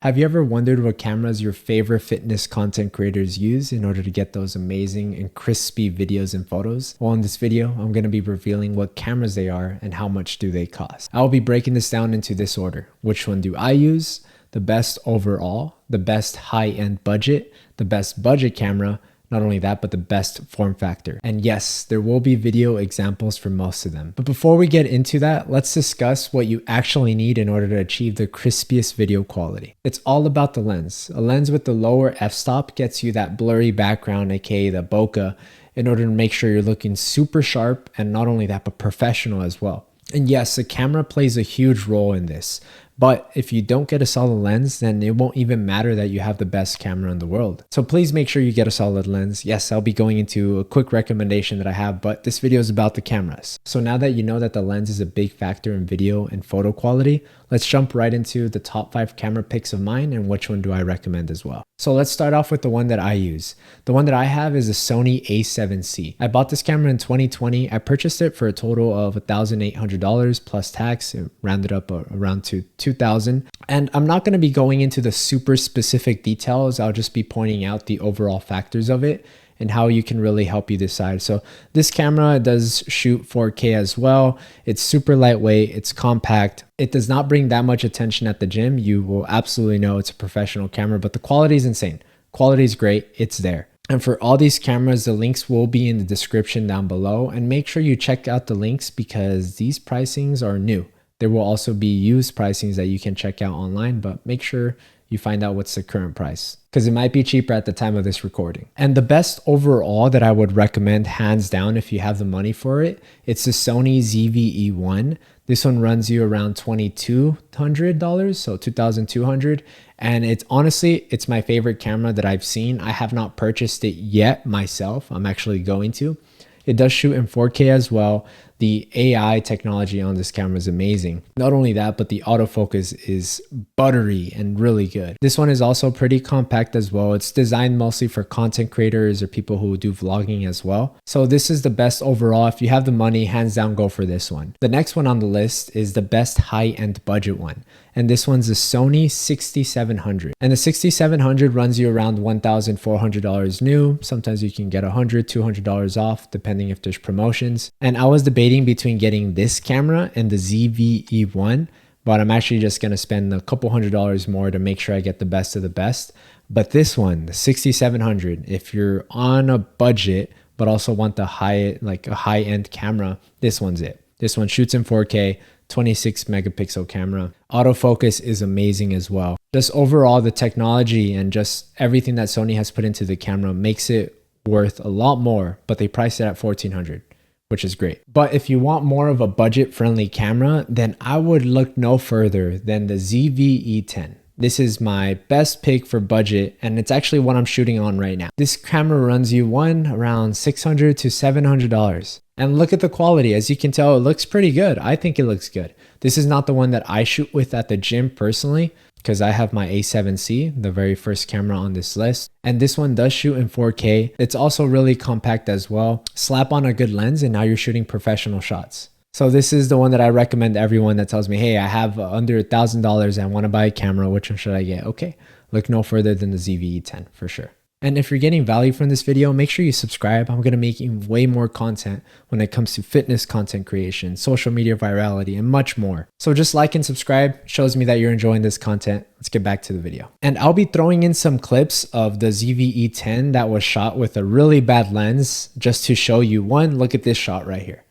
Have you ever wondered what cameras your favorite fitness content creators use in order to get those amazing and crispy videos and photos? Well, in this video, I'm going to be revealing what cameras they are and how much do they cost. I'll be breaking this down into this order. Which one do I use? The best overall, the best high-end budget, the best budget camera, not only that, but the best form factor. And yes, there will be video examples for most of them. But before we get into that, let's discuss what you actually need in order to achieve the crispiest video quality. It's all about the lens. A lens with the lower f-stop gets you that blurry background, aka the bokeh, in order to make sure you're looking super sharp, and not only that, but professional as well. And yes, the camera plays a huge role in this. But if you don't get a solid lens, then it won't even matter that you have the best camera in the world. So please make sure you get a solid lens. Yes, I'll be going into a quick recommendation that I have, but this video is about the cameras. So now that you know that the lens is a big factor in video and photo quality, let's jump right into the top 5 camera picks of mine and which one do I recommend as well. So let's start off with the one that I use. The one that I have is a Sony a7C. I bought this camera in 2020. I purchased it for a total of $1,800 plus tax. It rounded up around to $2,000. And I'm not going to be going into the super specific details. I'll just be pointing out the overall factors of it and how you can really help you decide. So this camera does shoot 4K as well. It's super lightweight, it's compact. It does not bring that much attention at the gym. You will absolutely know it's a professional camera, but the quality is insane. Quality is great, it's there. And for all these cameras, the links will be in the description down below, and make sure you check out the links because these pricings are new. There will also be used pricings that you can check out online, but make sure you find out what's the current price because it might be cheaper at the time of this recording. And the best overall that I would recommend, hands down, if you have the money for it, it's the Sony ZV-E1. This one runs you around $2,200, so $2,200. And it's honestly, it's my favorite camera that I've seen. I have not purchased it yet myself. I'm actually going to. It does shoot in 4K as well. The AI technology on this camera is amazing. Not only that, but the autofocus is buttery and really good. This one is also pretty compact as well. It's designed mostly for content creators or people who do vlogging as well. So this is the best overall. If you have the money, hands down, go for this one. The next one on the list is the best high-end budget one. And this one's the Sony 6700. And the 6700 runs you around $1,400 new. Sometimes you can get $100, $200 off, depending if there's promotions. And I was debating between getting this camera and the ZV-E1, but I'm actually just going to spend a couple $100 more to make sure I get the best of the best. But this one, the 6700, if you're on a budget, but also want the high-end camera, this one's it. This one shoots in 4K, 26 megapixel camera. Autofocus is amazing as well. Just overall, the technology and just everything that Sony has put into the camera makes it worth a lot more, but they priced it at $1,400, which is great. But if you want more of a budget-friendly camera, then I would look no further than the ZV-E10. This is my best pick for budget, and it's actually what I'm shooting on right now. This camera runs you around $600 to $700. And look at the quality. As you can tell, it looks pretty good. I think it looks good. This is not the one that I shoot with at the gym personally, because I have my a7C, the very first camera on this list. And this one does shoot in 4K. It's also really compact as well. Slap on a good lens and now you're shooting professional shots. So this is the one that I recommend to everyone that tells me, hey, I have under $1,000 and I want to buy a camera. Which one should I get? Okay, look no further than the ZV-E10 for sure. And if you're getting value from this video, make sure you subscribe. I'm going to make way more content when it comes to fitness content creation, social media virality, and much more. So just like and subscribe shows me that you're enjoying this content. Let's get back to the video. And I'll be throwing in some clips of the ZV-E10 that was shot with a really bad lens just to show you. One, look at this shot right here.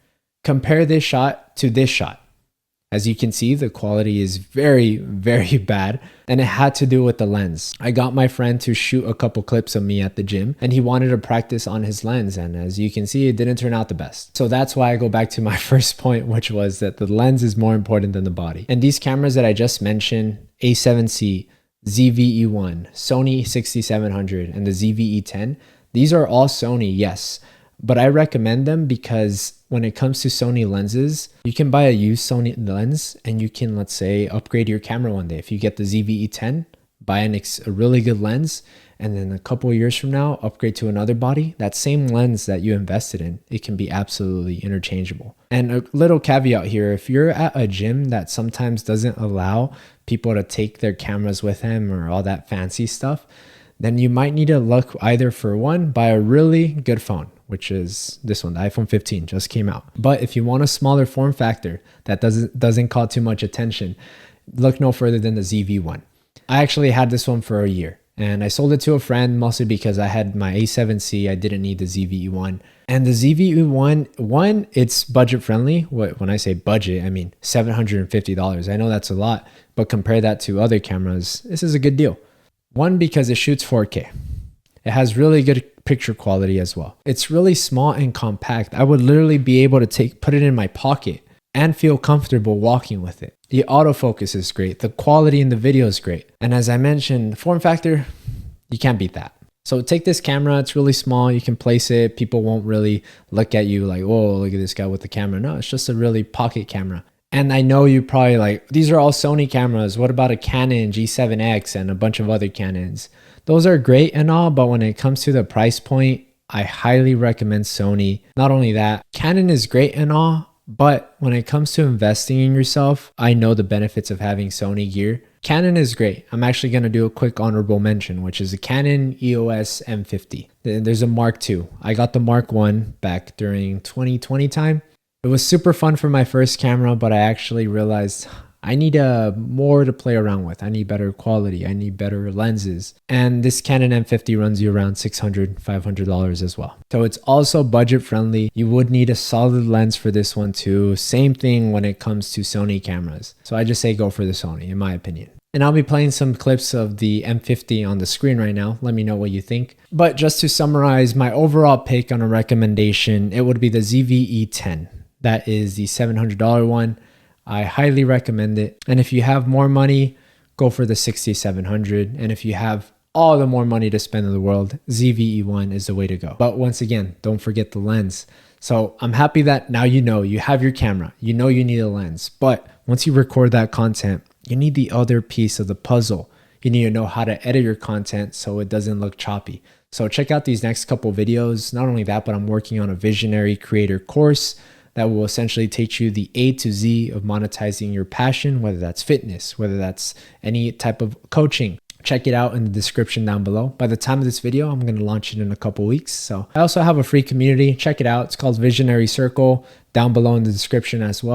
Compare this shot to this shot. As you can see, the quality is very, very bad, and it had to do with the lens. I got my friend to shoot a couple clips of me at the gym, and he wanted to practice on his lens, and as you can see, it didn't turn out the best. So that's why I go back to my first point, which was that the lens is more important than the body. And these cameras that I just mentioned, A7C, ZV-E1, Sony 6700, and the ZV-E10, these are all Sony, yes. But I recommend them because when it comes to Sony lenses, you can buy a used Sony lens and you can, let's say, upgrade your camera one day. If you get the ZV-E10, buy a really good lens, and then a couple of years from now, upgrade to another body, that same lens that you invested in, it can be absolutely interchangeable. And a little caveat here, if you're at a gym that sometimes doesn't allow people to take their cameras with them or all that fancy stuff, then you might need to look either for one, buy a really good phone, which is this one, the iPhone 15 just came out. But if you want a smaller form factor that doesn't call too much attention, look no further than the ZV-1. I actually had this one for a year, and I sold it to a friend mostly because I had my A7C. I didn't need the ZV-E1. And the ZV-E1, it's budget friendly. When I say budget, I mean $750. I know that's a lot, but compare that to other cameras, this is a good deal. One, because it shoots 4K. It has really good picture quality as well. It's really small and compact. I would literally be able to put it in my pocket and feel comfortable walking with it. The autofocus is great. The quality in the video is great. And as I mentioned, form factor, you can't beat that. So take this camera, it's really small, you can place it, people won't really look at you like, whoa, look at this guy with the camera. No, it's just a really pocket camera. And I know you probably like, these are all Sony cameras. What about a Canon G7X and a bunch of other Canons? Those are great and all, but when it comes to the price point, I highly recommend Sony. Not only that, Canon is great and all, but when it comes to investing in yourself, I know the benefits of having Sony gear. Canon is great. I'm actually going to do a quick honorable mention, which is a Canon EOS M50. There's a Mark II. I got the Mark I back during 2020 time. It was super fun for my first camera, but I actually realized I need more to play around with. I need better quality. I need better lenses. And this Canon M50 runs you around $600, $500 as well. So it's also budget friendly. You would need a solid lens for this one too. Same thing when it comes to Sony cameras. So I just say go for the Sony, in my opinion. And I'll be playing some clips of the M50 on the screen right now. Let me know what you think. But just to summarize, my overall pick on a recommendation, it would be the ZV-E10. That is the $700 one. I highly recommend it. And if you have more money, go for the 6700. And if you have all the more money to spend in the world, ZV-E1 is the way to go. But once again, don't forget the lens. So I'm happy that now you have your camera. You know you need a lens. But once you record that content, you need the other piece of the puzzle. You need to know how to edit your content so it doesn't look choppy. So check out these next couple videos. Not only that, but I'm working on a visionary creator course that will essentially teach you the A to Z of monetizing your passion, whether that's fitness, whether that's any type of coaching. Check it out in the description down below. By the time of this video, I'm going to launch it in a couple weeks. So I also have a free community. Check it out. It's called Visionary Circle, down below in the description as well.